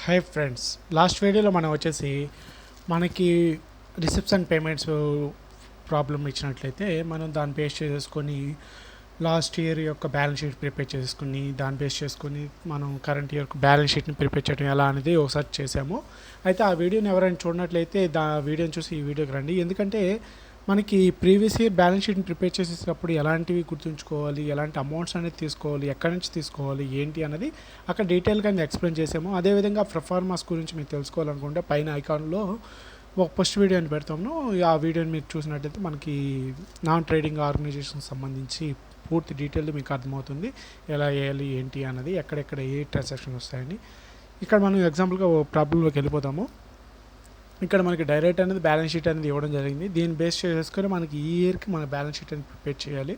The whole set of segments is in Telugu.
హై ఫ్రెండ్స్, లాస్ట్ వీడియోలో మనం వచ్చేసి మనకి రిసిప్ట్స్ అండ్ పేమెంట్స్ ప్రాబ్లం ఇచ్చినట్లయితే మనం దాన్ని బేస్ చేసుకొని లాస్ట్ ఇయర్ యొక్క బ్యాలెన్స్ షీట్ ప్రిపేర్ చేసుకుని దాన్ని బేస్ చేసుకొని మనం కరెంట్ ఇయర్ బ్యాలెన్స్ షీట్ని ప్రిపేర్ చేయడం ఎలా అనేది ఒకసారి చేసాము. అయితే ఆ వీడియోని ఎవరైనా చూడనట్లయితే వీడియోని చూసి ఈ వీడియోకి రండి. ఎందుకంటే మనకి ప్రీవియస్ ఇయర్ బ్యాలెన్స్ షీట్ని ప్రిపేర్ చేసేటప్పుడు ఎలాంటివి గుర్తుంచుకోవాలి, ఎలాంటి అమౌంట్స్ అనేది తీసుకోవాలి, ఎక్కడి నుంచి తీసుకోవాలి, ఏంటి అన్నది అక్కడ డీటెయిల్గా ఎక్స్ప్లెయిన్ చేసాము. అదేవిధంగా ప్రొఫార్మాస్ గురించి మీరు తెలుసుకోవాలనుకుంటే పైన ఐకాన్లో ఒక ఫస్ట్ వీడియోని పెడతాము. ఆ వీడియోని మీరు చూసినట్టయితే మనకి నాన్ ట్రేడింగ్ ఆర్గనైజేషన్కి సంబంధించి పూర్తి డీటెయిల్ మీకు అర్థమవుతుంది. ఎలా వేయాలి ఏంటి అన్నది, ఎక్కడెక్కడ ఏ ట్రాన్సాక్షన్ వస్తాయని. ఇక్కడ మనం ఎగ్జాంపుల్గా ప్రాబ్లంలోకి వెళ్ళిపోతాము. ఇక్కడ మనకి డైరెక్ట్ అనేది బ్యాలెన్స్ షీట్ అనేది ఇవ్వడం జరిగింది. దీన్ని బేస్ చేసుకొని మనకి ఈ ఇయర్కి మన బ్యాలెన్స్ షీట్ అనేది ప్రిపేర్ చేయాలి.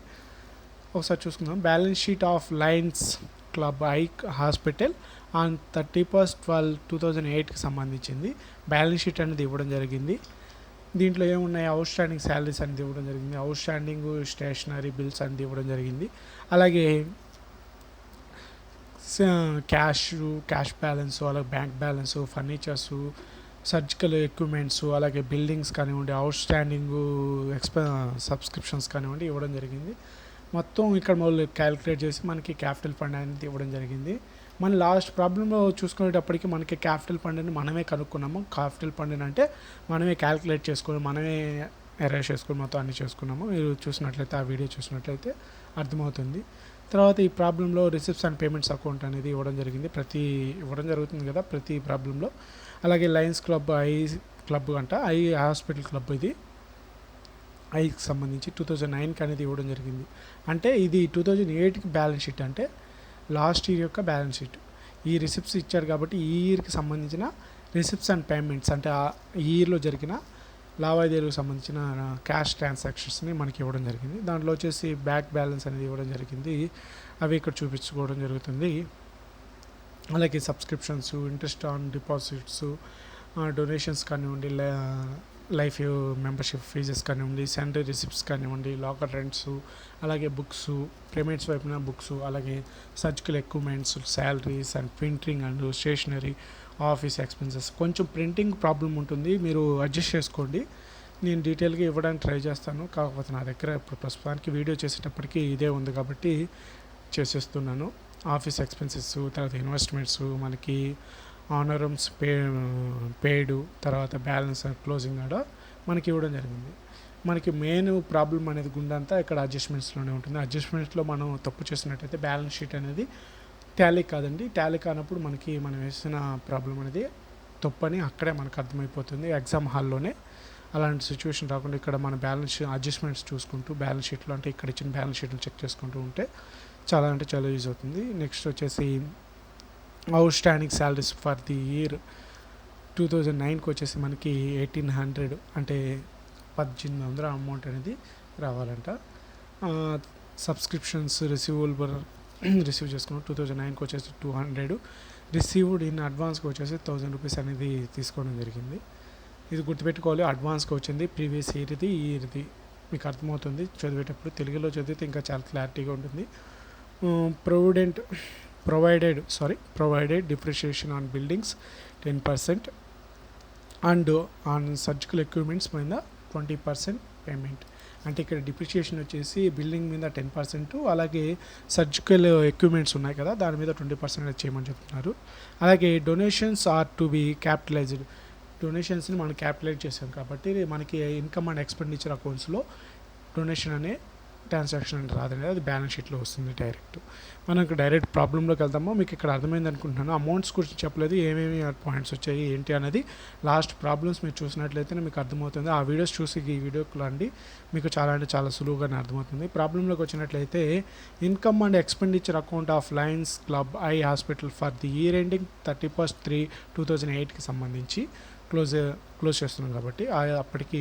ఒకసారి చూసుకుందాం. Balance sheet of Lions Club eye hospital on 31/12/2008కి సంబంధించింది బ్యాలెన్స్ షీట్ అనేది ఇవ్వడం జరిగింది. దీంట్లో ఏమున్నాయి, అవుట్ స్టాండింగ్ శాలరీస్ అనేది ఇవ్వడం జరిగింది, అవుట్ స్టాండింగ్ స్టేషనరీ బిల్స్ అనేది ఇవ్వడం జరిగింది, అలాగే క్యాష్ బ్యాలెన్సు, అలాగే బ్యాంక్ బ్యాలెన్సు, ఫర్నిచర్సు, సర్జికల్ ఎక్విప్మెంట్స్, అలాగే బిల్డింగ్స్ కానివ్వండి, అవుట్ స్టాండింగ్ సబ్స్క్రిప్షన్స్ కానివ్వండి ఇవ్వడం జరిగింది. మొత్తం ఇక్కడ మొదలు క్యాలిక్యులేట్ చేసి మనకి క్యాపిటల్ ఫండ్ అనేది ఇవ్వడం జరిగింది. మన లాస్ట్ ప్రాబ్లంలో చూసుకునేటప్పటికి మనకి క్యాపిటల్ ఫండ్ని మనమే కనుక్కున్నాము. క్యాపిటల్ ఫండ్ని అంటే మనమే క్యాలిక్యులేట్ చేసుకొని మనమే అరేంజ్ చేసుకొని మొత్తం అన్నీ చేసుకున్నాము. మీరు చూసినట్లయితే ఆ వీడియో చూసినట్లయితే అర్థమవుతుంది. తర్వాత ఈ ప్రాబ్లంలో రిసిప్ట్స్ అండ్ పేమెంట్స్ అకౌంట్ అనేది ఇవ్వడం జరిగింది. ఇవ్వడం జరుగుతుంది కదా ప్రతి ప్రాబ్లంలో. అలాగే లయన్స్ క్లబ్ క్లబ్ అంట ఐ హాస్పిటల్ క్లబ్, ఇది ఐకి సంబంధించి 2009కి అనేది ఇవ్వడం జరిగింది. అంటే ఇది 2008కి బ్యాలెన్స్ షీట్, అంటే లాస్ట్ ఇయర్ యొక్క బ్యాలెన్స్ షీట్. ఈ రిసిప్ట్స్ ఇచ్చారు కాబట్టి ఈ ఇయర్కి సంబంధించిన రిసిప్ట్స్ అండ్ పేమెంట్స్ అంటే ఈ ఇయర్లో జరిగిన లావాదేవీలకు సంబంధించిన క్యాష్ ట్రాన్సాక్షన్స్ని మనకి ఇవ్వడం జరిగింది. దాంట్లో వచ్చేసి బ్యాక్ బ్యాలెన్స్ అనేది ఇవ్వడం జరిగింది. అవి ఇక్కడ చూపించుకోవడం జరుగుతుంది. అలాగే subscriptions, interest on deposits, donations కానివ్వండి, లైఫ్ మెంబర్షిప్ ఫీజెస్ కానివ్వండి, శానిటరీ రిసిప్ట్స్ కానివ్వండి, లాకర్ రెంట్స్, అలాగే బుక్స్, పేమెంట్స్ వైపున బుక్స్, అలాగే surgical equipments, salaries and printing and stationery, office expenses. కొంచెం ప్రింటింగ్ ప్రాబ్లం ఉంటుంది, మీరు అడ్జస్ట్ చేసుకోండి. నేను డీటెయిల్గా ఇవ్వడానికి ట్రై చేస్తాను. కాకపోతే నా దగ్గర ఇప్పుడు ప్రస్తుతానికి వీడియో చేసేటప్పటికి ఇదే ఉంది కాబట్టి చేసేస్తున్నాను. ఆఫీస్ ఎక్స్పెన్సెస్, తర్వాత ఇన్వెస్ట్మెంట్స్, మనకి ఆనరమ్స్ పేడ్, తర్వాత బ్యాలెన్స్ క్లోజింగ్ ఆర్డర్ మనకి ఇవ్వడం జరిగింది. మనకి మెయిన్ ప్రాబ్లం అనేది గుండంతా ఇక్కడ అడ్జస్ట్మెంట్స్లోనే ఉంటుంది. అడ్జస్ట్మెంట్స్లో మనం తప్పు చేసినట్టయితే బ్యాలెన్స్ షీట్ అనేది టాలీ కాదండి. టాలీ కానప్పుడు మనం వేసిన ప్రాబ్లం అనేది తప్పని అక్కడే మనకు అర్థమైపోతుంది ఎగ్జామ్ హాల్లోనే. అలాంటి సిచ్యువేషన్ రాకుండా ఇక్కడ మన బ్యాలెన్స్ అడ్జస్ట్మెంట్స్ చూసుకుంటూ బ్యాలెన్స్ షీట్లో అంటే ఇక్కడ ఇచ్చిన బ్యాలెన్స్ షీట్లు చెక్ చేసుకుంటూ ఉంటే చాలా యూజ్ అవుతుంది. నెక్స్ట్ వచ్చేసి outstanding salaries for the year 2009కి వచ్చేసి మనకి 1800 అంటే 1800 అమౌంట్ అనేది రావాలంట. సబ్స్క్రిప్షన్స్ రిసీవ్ చేసుకున్నాం 2009కి వచ్చేసి 200, రిసీవ్డ్ ఇన్ అడ్వాన్స్కి వచ్చేసి 1000 రూపీస్ అనేది తీసుకోవడం జరిగింది. ఇది గుర్తుపెట్టుకోవాలి, అడ్వాన్స్గా వచ్చింది, ప్రీవియస్ ఇయర్ది ఈ ఇయర్ది మీకు అర్థమవుతుంది చదివేటప్పుడు. తెలుగులో చదివితే ఇంకా చాలా క్లారిటీగా ఉంటుంది. Provided depreciation on buildings 10% and on surgical equipments మీద 20% పేమెంట్. అంటే ఇక్కడ డిప్రిషియేషన్ వచ్చేసి బిల్డింగ్ మీద 10%, అలాగే సర్జికల్ ఎక్విప్మెంట్స్ ఉన్నాయి కదా దాని మీద 20% చేయమని చెప్తున్నారు. అలాగే donations are to be capitalized. డొనేషన్స్ని మనం క్యాపిటలైజ్ చేసాం కాబట్టి మనకి ఇన్కమ్ అండ్ ఎక్స్పెండిచర్ అకౌంట్స్లో డొనేషన్ అనే ట్రాన్సాక్షన్ అంటే రాదండి, అది బ్యాలెన్స్ షీట్లో వస్తుంది డైరెక్ట్. మనకు డైరెక్ట్ ప్రాబ్లంలోకి వెళ్తామో. మీకు ఇక్కడ అర్థమైంది అనుకుంటున్నాను. అమౌంట్స్ గురించి చెప్పలేదు, ఏమేమి పాయింట్స్ వచ్చాయి ఏంటి అనేది లాస్ట్ ప్రాబ్లమ్స్ మీరు చూసినట్లయితే మీకు అర్థమవుతుంది. ఆ వీడియోస్ చూసి ఈ వీడియోకి రండి, మీకు చాలా సులువుగానే అర్థమవుతుంది. ప్రాబ్లంలోకి వచ్చినట్లయితే income and expenditure account of Lions Club eye hospital for the year ending 31/3/2008కి సంబంధించి క్లోజ్ చేస్తున్నాం కాబట్టి అప్పటికి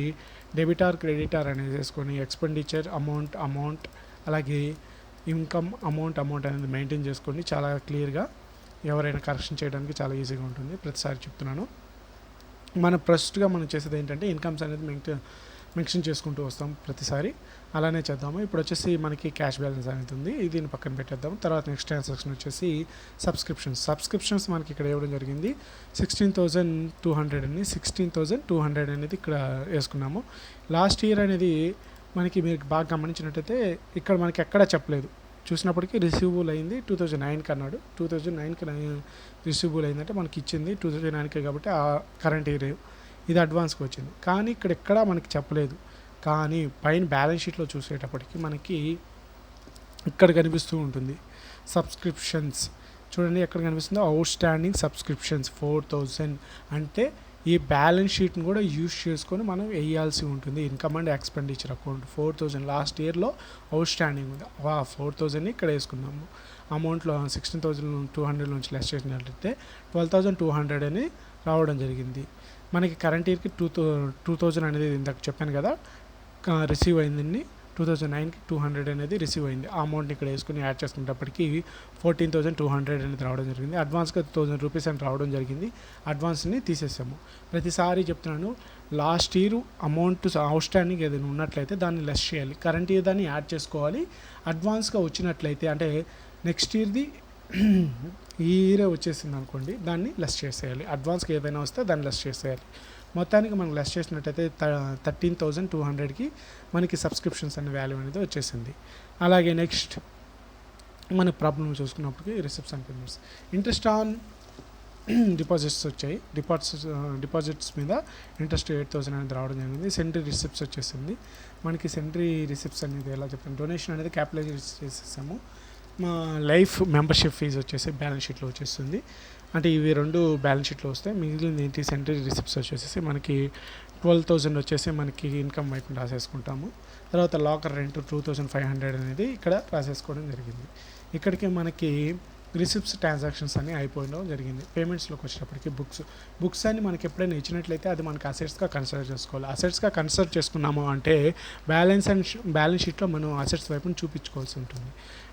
డెబిటార్ క్రెడిటార్ అనేది వేసుకొని ఎక్స్పెండిచర్ అమౌంట్ అలాగే ఇన్కమ్ అమౌంట్ అనేది మెయింటైన్ చేసుకోండి. చాలా క్లియర్గా ఎవరైనా కరెక్షన్ చేయడానికి చాలా ఈజీగా ఉంటుంది. ప్రతిసారి చెప్తున్నాను. ప్రస్తుతంగా మనం చేసేది ఏంటంటే ఇన్కమ్స్ అనేది మెన్షన్ చేసుకుంటూ వస్తాం ప్రతిసారి. అలానే చేద్దాము. ఇప్పుడు వచ్చేసి మనకి క్యాష్ బ్యాలెన్స్ అనేది ఉంది, దీన్ని పక్కన పెట్టేద్దాం. తర్వాత నెక్స్ట్ ట్రాన్సాక్షన్ వచ్చేసి సబ్స్క్రిప్షన్స్ మనకి ఇక్కడ ఇవ్వడం జరిగింది 16,200 అని. 16,200 అనేది ఇక్కడ వేసుకున్నాము. లాస్ట్ ఇయర్ అనేది మనకి మీరు బాగా గమనించినట్టయితే ఇక్కడ మనకి ఎక్కడా చెప్పలేదు. చూసినప్పటికీ రిసీవబుల్ అయింది 2009కి అన్నాడు. 2009కి రిసీవబుల్ అయిందంటే మనకి ఇచ్చింది 2009కి కాబట్టి ఆ కరెంట్ ఇయర్ ఇది అడ్వాన్స్కి వచ్చింది. కానీ ఇక్కడ ఎక్కడా మనకి చెప్పలేదు. కానీ పైన బ్యాలెన్స్ షీట్లో చూసేటప్పటికి మనకి ఇక్కడ కనిపిస్తూ ఉంటుంది సబ్స్క్రిప్షన్స్. చూడండి ఎక్కడ కనిపిస్తుందో అవుట్ స్టాండింగ్ సబ్స్క్రిప్షన్స్ 4,000. అంటే ఈ బ్యాలెన్స్ షీట్ని కూడా యూజ్ చేసుకొని మనం వేయాల్సి ఉంటుంది. Income and expenditure account 4,000 last ఇయర్లో అవుట్ స్టాండింగ్ ఉంది. 4,000ని ఇక్కడ వేసుకున్నాము. అమౌంట్లో 16,200 నుంచి లెస్ చేసినట్లయితే 12,200 అని రావడం జరిగింది. మనకి కరెంట్ ఇయర్కి 2,000 అనేది ఇందాక చెప్పాను కదా రిసీవ్ అయిందండి. 2009కి 200 అనేది రిసీవ్ అయింది. ఆ అమౌంట్ని ఇక్కడ వేసుకుని యాడ్ చేసుకునేటప్పటికి 14,200 అనేది రావడం జరిగింది. అడ్వాన్స్గా 1,000 రూపీస్ అని రావడం జరిగింది. అడ్వాన్స్ని తీసేసాము. ప్రతిసారి చెప్తున్నాను, last year amount out standing ఏదైనా ఉన్నట్లయితే దాన్ని లెస్ చేయాలి. కరెంట్ ఇయర్ దాన్ని యాడ్ చేసుకోవాలి. అడ్వాన్స్గా వచ్చినట్లయితే అంటే నెక్స్ట్ ఇయర్ది ఈ ఇయరే వచ్చేసింది అనుకోండి, దాన్ని లెస్ చేసేయాలి. అడ్వాన్స్గా ఏదైనా వస్తే దాన్ని లెస్ చేసేయాలి. మొత్తానికి మనం లెస్ చేసినట్టయితే 13,200కి మనకి సబ్స్క్రిప్షన్స్ అనే వాల్యూ అనేది వచ్చేసింది. అలాగే నెక్స్ట్ మన ప్రాబ్లం చూసుకున్నప్పటికీ receipts and payments. Interest on deposits వచ్చాయి. డిపాజిట్స్ మీద ఇంట్రెస్ట్ 8,000 అనేది రావడం జరిగింది. సెంట్రీ రిసిప్ట్స్ వచ్చేసింది. మనకి సెంట్రీ రిసిప్ట్స్ అనేది ఎలా చెప్పాను, డొనేషన్ అనేది క్యాపిటలైజ్ చేసేసాము. మా లైఫ్ మెంబర్షిప్ ఫీజు వచ్చేసి బ్యాలెన్స్ షీట్లో వచ్చేస్తుంది. అంటే ఇవి రెండు బ్యాలెన్స్ షీట్లో వస్తాయి. మిగిలిన ఏంటి సెంట్రీ రిసిప్ట్స్ వచ్చేసి మనకి 12,000 వచ్చేసి మనకి ఇన్కమ్ వైపు రాసేసుకుంటాము. తర్వాత లాకర్ రెంట్ 2,500 అనేది ఇక్కడ రాసేసుకోవడం జరిగింది. ఇక్కడికి మనకి రిసిప్ట్స్ ట్రాన్సాక్షన్స్ అన్నీ అయిపోవడం జరిగింది. పేమెంట్స్లోకి వచ్చేటప్పటికి బుక్స్ అని మనకి ఎప్పుడైనా ఇచ్చినట్లయితే అది మనకి అసెట్స్గా కన్సిడర్ చేసుకోవాలి. అసెట్స్గా కన్సిడర్ చేసుకున్నాము అంటే బ్యాలెన్స్ షీట్లో మనం అసెట్స్ వైపుని చూపించుకోవాల్సి ఉంటుంది.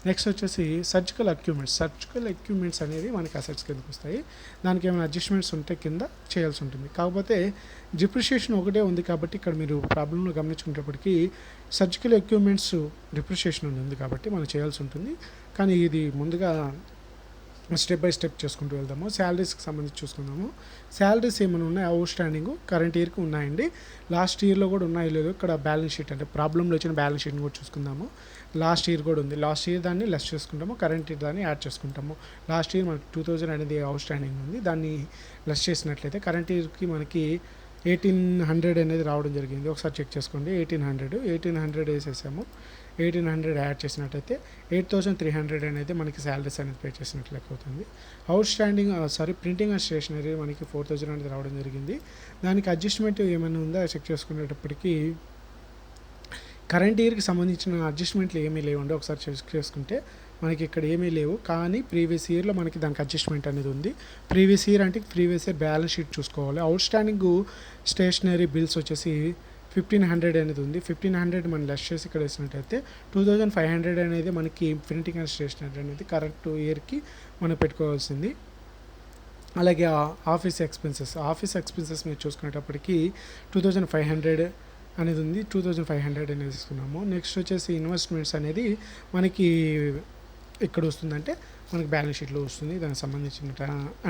నెక్స్ట్ వచ్చేసి సర్జికల్ ఎక్విప్మెంట్స్ అనేది మనకి అసెట్స్ కిందకి వస్తాయి. దానికి ఏమైనా అడ్జస్ట్మెంట్స్ ఉంటే కింద చేయాల్సి ఉంటుంది. కాకపోతే డిప్రిషియేషన్ ఒకటే ఉంది కాబట్టి ఇక్కడ మీరు ప్రాబ్లంలో గమనించుకునేటప్పటికీ సర్జికల్ ఎక్విప్మెంట్స్ డిప్రిషియేషన్ ఉంది కాబట్టి మనం చేయాల్సి ఉంటుంది. కానీ ఇది ముందుగా స్టెప్ బై స్టెప్ చేసుకుంటూ వెళ్దాము. శాలరీస్కి సంబంధించి చూసుకుందాము. శాలరీస్ ఏమైనా ఉన్నాయి అవుట్ స్టాండింగ్ కరెంట్ ఇయర్కి ఉన్నాయండి. లాస్ట్ ఇయర్లో కూడా ఉన్నాయి లేదు. ఇక్కడ బ్యాలెన్స్ షీట్ అంటే ప్రాబ్లంలో వచ్చిన బ్యాలెన్స్ షీట్ని కూడా చూసుకుందాము. లాస్ట్ ఇయర్ కూడా ఉంది. లాస్ట్ ఇయర్ దాన్ని లెస్ చేసుకుంటాము, కరెంట్ ఇయర్ దాన్ని యాడ్ చేసుకుంటాము. లాస్ట్ ఇయర్ మనకి 2,000 అనేది అవుట్ స్టాండింగ్ ఉంది. దాన్ని లెస్ చేసినట్లయితే కరెంట్ ఇయర్కి మనకి 1,800 అనేది రావడం జరిగింది. ఒకసారి చెక్ చేసుకోండి. 1,800 వేసేసాము. 1,800 యాడ్ చేసినట్టయితే 8,300 అనేది మనకి శాలరీస్ అనేది పే చేసినట్లు లెక్క అవుతుంది. Outstanding printing and stationery మనకి 4,000 అనేది రావడం జరిగింది. దానికి అడ్జస్ట్మెంట్ ఏమైనా ఉందా చెక్ చేసుకునేటప్పటికి కరెంట్ ఇయర్కి సంబంధించిన అడ్జస్ట్మెంట్లు ఏమీ లేవండి. ఒకసారి చెక్ చేసుకుంటే మనకి ఇక్కడ ఏమీ లేవు. కానీ ప్రీవియస్ ఇయర్లో మనకి దానికి అడ్జస్ట్మెంట్ అనేది ఉంది. ప్రీవియస్ ఇయర్ బ్యాలెన్స్ షీట్ చూసుకోవాలి. అవుట్ స్టాండింగ్ స్టేషనరీ బిల్స్ వచ్చేసి 1,500 అనేది ఉంది. 1,500 మనం లెస్ చేసి ఇక్కడ వేసినట్టయితే 2,500 అనేది మనకి ప్రింటింగ్ అండ్ స్టేషనరీ అనేది కరెక్ట్ ఇయర్కి మనం పెట్టుకోవాల్సింది. అలాగే ఆఫీస్ ఎక్స్పెన్సెస్ మీరు చూసుకునేటప్పటికి 2,500 అనేది ఉంది. 2,500 అనేది తీసుకున్నాము. నెక్స్ట్ వచ్చేసి ఇన్వెస్ట్మెంట్స్ అనేది మనకి ఎక్కడ వస్తుందంటే మనకి బ్యాలెన్స్ షీట్లో వస్తుంది. దానికి సంబంధించిన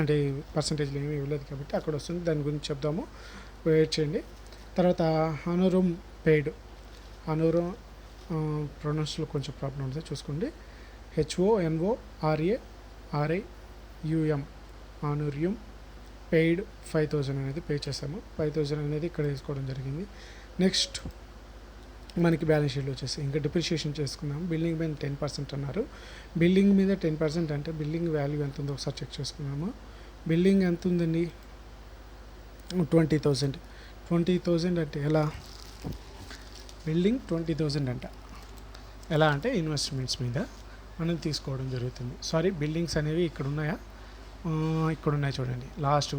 అంటే పర్సంటేజ్లు ఏమీ ఇవ్వలేదు కాబట్టి అక్కడ వస్తుంది. దాని గురించి చెప్దాము, వెయిట్ చేయండి. తర్వాత హానోరమ్ పెయిడ్, ప్రొనౌన్స్లో కొంచెం ప్రాబ్లం ఉంటుంది చూసుకోండి. HONORARIUM హానోరియం పెయిడ్ 5,000 అనేది పే చేసాము. 5,000 అనేది ఇక్కడ వేసుకోవడం జరిగింది. నెక్స్ట్ మనకి బ్యాలెన్స్ షీట్లో వచ్చేసి ఇంకా డిప్రిషియేషన్ చేసుకున్నాము. బిల్డింగ్ మీద 10% అన్నారు. బిల్డింగ్ మీద 10% అంటే బిల్డింగ్ వాల్యూ ఎంత ఉందో ఒకసారి చెక్ చేసుకున్నాము. బిల్డింగ్ ఎంత ఉందండి? 20,000. 20,000 అంటే ఎలా? బిల్డింగ్ 20,000 అంట. ఎలా అంటే ఇన్వెస్ట్మెంట్స్ మీద మనం తీసుకోవడం జరుగుతుంది. బిల్డింగ్స్ అనేవి ఇక్కడ ఉన్నాయా? ఇక్కడ ఉన్నాయి చూడండి. లాస్ట్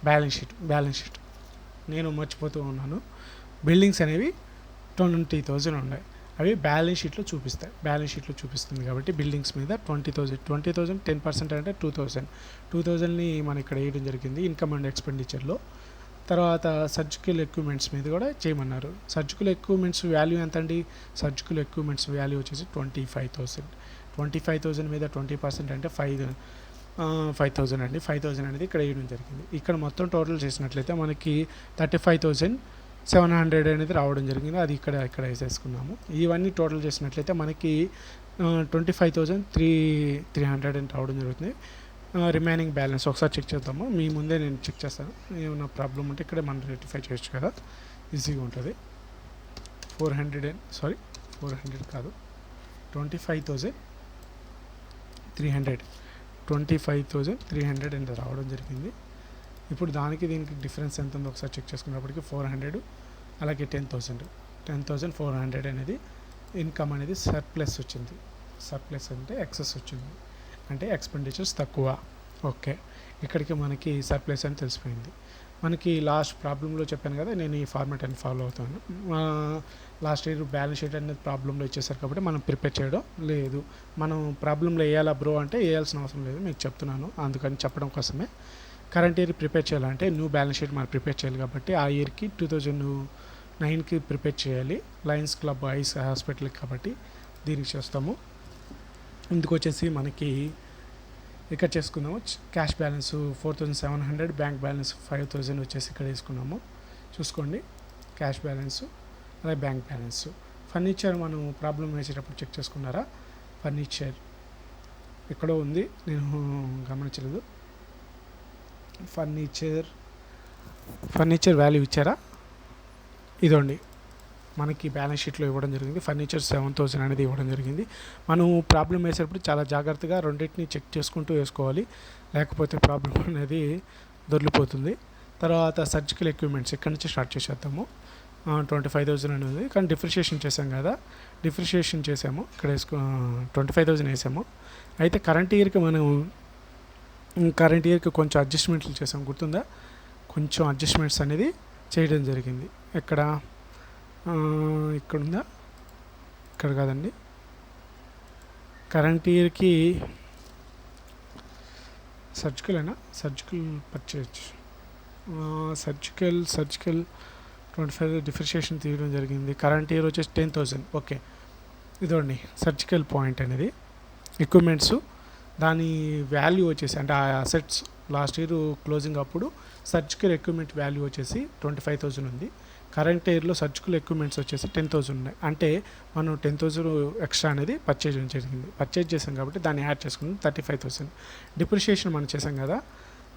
బ్యాలెన్స్ షీట్ నేను మర్చిపోతూ ఉన్నాను. బిల్డింగ్స్ అనేవి 20,000 ఉన్నాయి. అవి బ్యాలెన్స్ షీట్లో చూపిస్తుంది కాబట్టి బిల్డింగ్స్ మీద 20,000 10% అంటే 2,000ని మనం ఇక్కడ వేయడం జరిగింది ఇన్కమ్ అండ్ ఎక్స్పెండిచర్లో. తర్వాత సర్జికల్ ఎక్విప్మెంట్స్ మీద కూడా చేయమన్నారు. సర్జికల్ ఎక్విప్మెంట్స్ వాల్యూ ఎంత అండి? సర్జికల్ ఎక్విప్మెంట్స్ వాల్యూ వచ్చేసి 25,000. 25,000 మీద 20% అంటే 5,000 అండి. 5,000 అనేది ఇక్కడ వేయడం జరిగింది. ఇక్కడ మొత్తం టోటల్ చేసినట్లయితే మనకి 35,700 అనేది రావడం జరిగింది. అది ఇక్కడ వేసేసుకున్నాము. ఇవన్నీ టోటల్ చేసినట్లయితే మనకి 25,300 అని రావడం జరుగుతుంది. రిమైనింగ్ బ్యాలెన్స్ ఒకసారి చెక్ చేద్దాము. మీ ముందే నేను చెక్ చేస్తాను. ఏమైనా ప్రాబ్లం ఉంటే ఇక్కడే మనం రెక్టిఫై చేయొచ్చు కదా, ఈజీగా ఉంటుంది. 400 కాదు, 25,300 అనేది రావడం జరిగింది. ఇప్పుడు దానికి దీనికి డిఫరెన్స్ ఎంత ఉందో ఒకసారి చెక్ చేసుకున్నప్పటికీ 400 అలాగే 10,400 అనేది ఇన్కమ్ అనేది సర్ప్లస్ వచ్చింది. సర్ప్లస్ అంటే ఎక్సెస్ వచ్చింది, అంటే ఎక్స్పెండిచర్స్ తక్కువ. ఓకే, ఇక్కడికి మనకి సర్ప్లస్ అని తెలిసిపోయింది. మనకి లాస్ట్ ప్రాబ్లంలో చెప్పాను కదా, నేను ఈ ఫార్మాట్ అని ఫాలో అవుతాను. లాస్ట్ ఇయర్ బ్యాలెన్స్ షీట్ అనేది ప్రాబ్లంలో ఇచ్చేసారు కాబట్టి మనం ప్రిపేర్ చేయడం లేదు. మనం ప్రాబ్లంలో వేయాలా బ్రో అంటే వేయాల్సిన అవసరం లేదు, మీకు చెప్తున్నాను. అందుకని చెప్పడం కోసమే. కరెంట్ ఇయర్ ప్రిపేర్ చేయాలంటే న్యూ బ్యాలెన్స్ షీట్ మనం ప్రిపేర్ చేయాలి కాబట్టి ఆ ఇయర్కి 2009కి ప్రిపేర్ చేయాలి. లయన్స్ క్లబ్ ఐస్ హాస్పిటల్కి కాబట్టి దీనికి చేస్తాము. ఇందుకు వచ్చేసి మనకి ఇక్కడ చేసుకున్నాము. క్యాష్ బ్యాలెన్స్ 4,700, బ్యాంక్ బ్యాలెన్స్ 5,000 వచ్చేసి ఇక్కడ వేసుకున్నాము. చూసుకోండి, క్యాష్ బ్యాలెన్స్ అలాగే బ్యాంక్ బ్యాలెన్స్. ఫర్నిచర్ మనం ప్రాబ్లం వేసేటప్పుడు చెక్ చేసుకున్నారా? ఫర్నిచర్ ఎక్కడో ఉంది, నేను గమనించలేదు. ఫర్నిచర్ వాల్యూ ఇచ్చారా? ఇదండి మనకి బ్యాలెన్స్ షీట్లో ఇవ్వడం జరిగింది. ఫర్నిచర్ 7,000 అనేది ఇవ్వడం జరిగింది. మనం ప్రాబ్లం వేసేటప్పుడు చాలా జాగ్రత్తగా రెండింటిని చెక్ చేసుకుంటూ వేసుకోవాలి, లేకపోతే ప్రాబ్లం అనేది దొరికిపోతుంది. తర్వాత సర్జికల్ ఎక్విప్మెంట్స్ ఇక్కడ నుంచి స్టార్ట్ చేసేద్దాము. 25,000 అని ఉంది, కానీ డిఫరెన్షియేషన్ చేసాం కదా, డిఫరెన్షియేషన్ చేసాము. ఇక్కడ 25,000 వేసాము. అయితే కరెంట్ ఇయర్కి కొంచెం అడ్జస్ట్మెంట్లు చేసాం, గుర్తుందా? కొంచెం అడ్జస్ట్మెంట్స్ అనేది చేయడం జరిగింది. ఇక్కడుందా? ఇక్కడ కాదండి, కరెంట్ ఇయర్కి సర్జికల్ పర్చేజ్, సర్జికల్ 25 డిఫరెన్షియేషన్ తీయడం జరిగింది. కరెంట్ ఇయర్ వచ్చేసి 10,000. ఓకే, ఇదండి సర్జికల్ పాయింట్ అనేది. ఎక్విప్మెంట్స్ దాని వాల్యూ వచ్చేసి, అంటే ఆ అసెట్స్ లాస్ట్ ఇయర్ క్లోజింగ్ అప్పుడు సర్జికల్ ఎక్విప్మెంట్ వాల్యూ వచ్చేసి 25,000 ఉంది. కరెంట్ ఇయర్లో సర్జికల్ ఎక్విప్మెంట్స్ వచ్చేసి 10,000 ఉన్నాయి. అంటే మనం 10,000 ఎక్స్ట్రా అనేది పర్చేజ్ జరిగింది. పర్చేజ్ చేసాం కాబట్టి దాన్ని యాడ్ చేసుకుని 35,000. డిప్రిషియేషన్ మనం చేసాం కదా,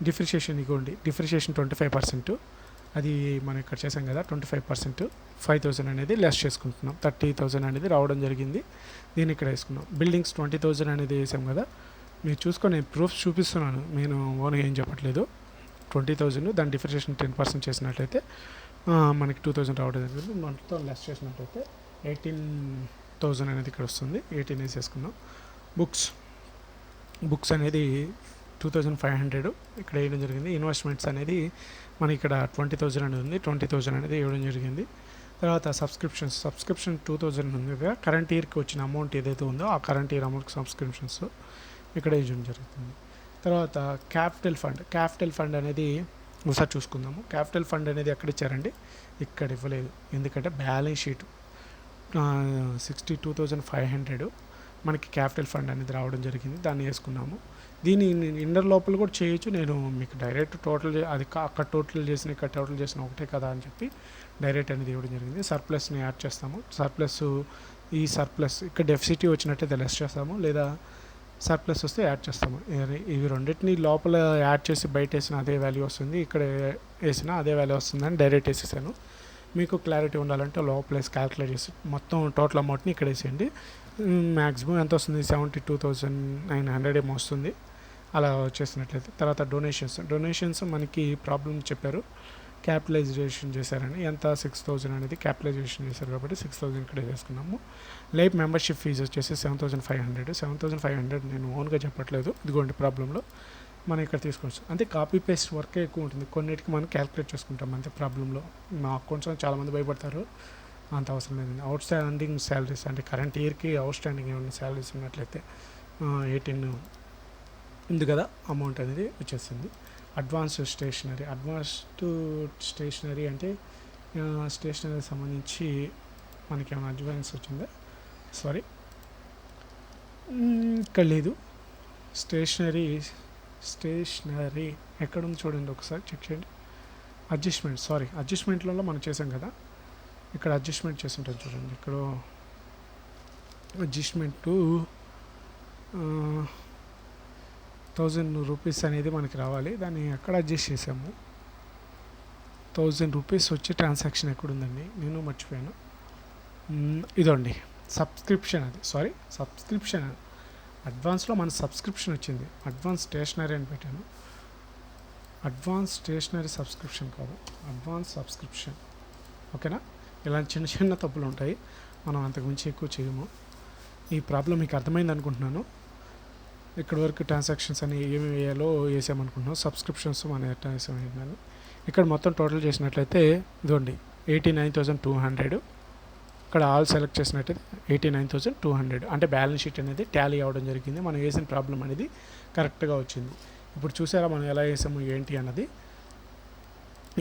డిప్రిషియేషన్ ఇగోండి, డిప్రిషియేషన్ 25%. అది మనం ఇక్కడ చేసాం కదా 25%, 5,000 అనేది లెస్ చేసుకుంటున్నాం. 30,000 అనేది రావడం జరిగింది. దీన్ని ఇక్కడ వేసుకున్నాం. బిల్డింగ్స్ 20,000 అనేది వేసాం కదా, మీరు చూసుకొని నేను ప్రూఫ్స్ చూపిస్తున్నాను, నేను ఓన్గా ఏం చెప్పట్లేదు. 20,000 దాని డిప్రిషియేషన్ 10% చేసినట్లయితే మనకి 2,000 రావడం జరిగింది. మొత్తం లెస్ చేసినట్లయితే 18,000 అనేది ఇక్కడ వస్తుంది. 18 వేసేసుకున్నాం. బుక్స్ అనేది 2,500 ఇక్కడ వేయడం జరిగింది. ఇన్వెస్ట్మెంట్స్ అనేది మనకి ఇక్కడ 20,000 అనేది ఉంది. 20,000 అనేది వేయడం జరిగింది. తర్వాత సబ్స్క్రిప్షన్ 2,000 ఉంది కదా, కరెంట్ ఇయర్కి వచ్చిన అమౌంట్ ఏదైతే ఉందో ఆ కరెంట్ ఇయర్ అమౌంట్కి సబ్స్క్రిప్షన్స్ ఇక్కడ వేయడం జరుగుతుంది. తర్వాత క్యాపిటల్ ఫండ్ అనేది ఒకసారి చూసుకుందాము. క్యాపిటల్ ఫండ్ అనేది ఎక్కడ ఇచ్చారండి? ఇక్కడ ఇవ్వలేదు, ఎందుకంటే బ్యాలెన్స్ షీట్ 62,500 మనకి క్యాపిటల్ ఫండ్ అనేది రావడం జరిగింది. దాన్ని వేసుకున్నాము. దీన్ని ఇన్నర్ లోపల కూడా చేయొచ్చు, నేను మీకు డైరెక్ట్ టోటల్ అది అక్కడ టోటల్ చేసిన ఇక్కడ టోటల్ చేసిన ఒకటే కదా అని చెప్పి డైరెక్ట్ అనేది ఇవ్వడం జరిగింది. సర్ప్లస్ని యాడ్ చేస్తాము. ఈ సర్ప్లస్ ఇక్కడ డెఫిసిటీ వచ్చినట్టయితే లెస్ చేస్తాము, లేదా సర్ప్లస్ వస్తే యాడ్ చేస్తాము. ఇవి రెండింటిని లోపల యాడ్ చేసి బయట వేసిన అదే వాల్యూ వస్తుంది, ఇక్కడ వేసినా అదే వాల్యూ వస్తుందని డైరెక్ట్ వేసేసాను. మీకు క్లారిటీ ఉండాలంటే లోపల వేసి క్యాలిక్యులేట్ చేసి మొత్తం టోటల్ అమౌంట్ని ఇక్కడ వేసేయండి. మ్యాక్సిమం ఎంత వస్తుంది? 72,900 ఏమో వస్తుంది. అలా వచ్చేసినట్లయితే తర్వాత డొనేషన్స్ మనకి ప్రాబ్లం చెప్పారు, క్యాపిటలైజేషన్ చేశారని. ఎంత? 6,000 అనేది క్యాపిటలైజేషన్ చేశారు కాబట్టి 6,000 ఇక్కడ చేసుకున్నాము. లైఫ్ మెంబర్షిప్ ఫీజు వచ్చేసి 7,500 నేను ఓన్గా చెప్పట్లేదు, ఇదిగోండి ప్రాబ్లంలో మనం ఇక్కడ తీసుకోవచ్చు. అంటే కాపీ పేస్ట్ వర్కే ఎక్కువ ఉంటుంది, కొన్నిటికి మనం క్యాలిక్యులేట్ చేసుకుంటాం అంతే. ప్రాబ్లంలో మా అకౌంట్స్లో చాలామంది భయపడతారు, అంత అవసరం లేదండి. అవుట్ స్టాండింగ్ శాలరీస్ అంటే కరెంట్ ఇయర్కి అవుట్ స్టాండింగ్ ఏమైనా శాలరీస్ ఉన్నట్లయితే 18 ఉంది కదా, అమౌంట్ అనేది వచ్చేసింది. అడ్వాన్స్డ్ స్టేషనరీ అంటే స్టేషనరీ సంబంధించి మనకి ఏమైనా అడ్వాన్స్ వచ్చిందా? సారీ, ఇక్కడ లేదు. స్టేషనరీ ఎక్కడ ఉంది చూడండి, ఒకసారి చెక్ చేయండి. అడ్జస్ట్మెంట్లలో మనం చేసాం కదా, ఇక్కడ అడ్జస్ట్మెంట్ చేసి ఉంటుంది చూడండి. ఇక్కడ అడ్జస్ట్మెంటు 1000 రూపీస్ అనేది మనకి రావాలి. దాన్ని ఎక్కడ అడ్జస్ట్ చేసాము? 1000 రూపీస్ వచ్చి ట్రాన్సాక్షన్ ఎక్కడుందండి, నేను మర్చిపోయాను. ఇదండి సబ్స్క్రిప్షన్, సబ్స్క్రిప్షన్ అడ్వాన్స్లో మన సబ్స్క్రిప్షన్ వచ్చింది. అడ్వాన్స్ స్టేషనరీ అని పెట్టాను. అడ్వాన్స్ స్టేషనరీ సబ్స్క్రిప్షన్ కాదు, అడ్వాన్స్ సబ్స్క్రిప్షన్. ఓకేనా? ఇలాంటి చిన్న చిన్న తప్పులు ఉంటాయి, మనం అంతకుమించి ఎక్కువ చేయము. ఈ ప్రాబ్లం మీకు అర్థమైంది అనుకుంటున్నాను. ఇక్కడ వరకు ట్రాన్సాక్షన్స్ అని ఏమి వేయాలో వేసామనుకుంటున్నాం. సబ్స్క్రిప్షన్స్ మన వేసాను. ఇక్కడ మొత్తం టోటల్ చేసినట్లయితే ఇదిగోండి 89,200. ఇక్కడ ఆల్ సెలెక్ట్ చేసినట్టయితే 89,200. అంటే బ్యాలెన్స్ షీట్ అనేది టాలీ అవ్వడం జరిగింది. మనం వేసిన ప్రాబ్లం అనేది కరెక్ట్గా వచ్చింది. ఇప్పుడు చూసారా మనం ఎలా వేసాము ఏంటి అన్నది.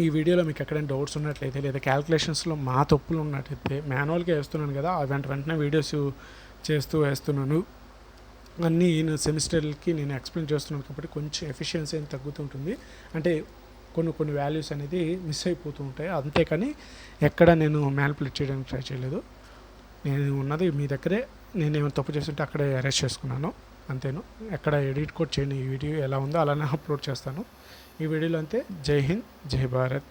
ఈ వీడియోలో మీకు ఎక్కడైనా డౌట్స్ ఉన్నట్లయితే లేదా క్యాల్కులేషన్స్లో మా తప్పులు ఉన్నట్లయితే, మాన్యువల్గా వేస్తున్నాను కదా, వెంటనే వీడియోస్ చేస్తూ వేస్తున్నాను. అన్నీ సెమిస్టర్లకి నేను ఎక్స్ప్లెయిన్ చేస్తున్నాను కాబట్టి కొంచెం ఎఫిషియన్సీ అని తగ్గుతుంటుంది. అంటే కొన్ని వాల్యూస్ అనేది మిస్ అయిపోతూ ఉంటాయి. అంతేకాని ఎక్కడ నేను మ్యానిపులేట్ చేయడానికి ట్రై చేయలేదు. నేను ఉన్నది మీ దగ్గరే, నేను ఏమైనా తప్పు చేస్తుంటే అక్కడే అరెస్ట్ చేసుకున్నాను, అంతేను. ఎక్కడ ఎడిట్ కూడా చేయండి. ఈ వీడియో ఎలా ఉందో అలానే అప్లోడ్ చేస్తాను. ఈ వీడియోలో అంతే. జై హింద్, జై భారత్.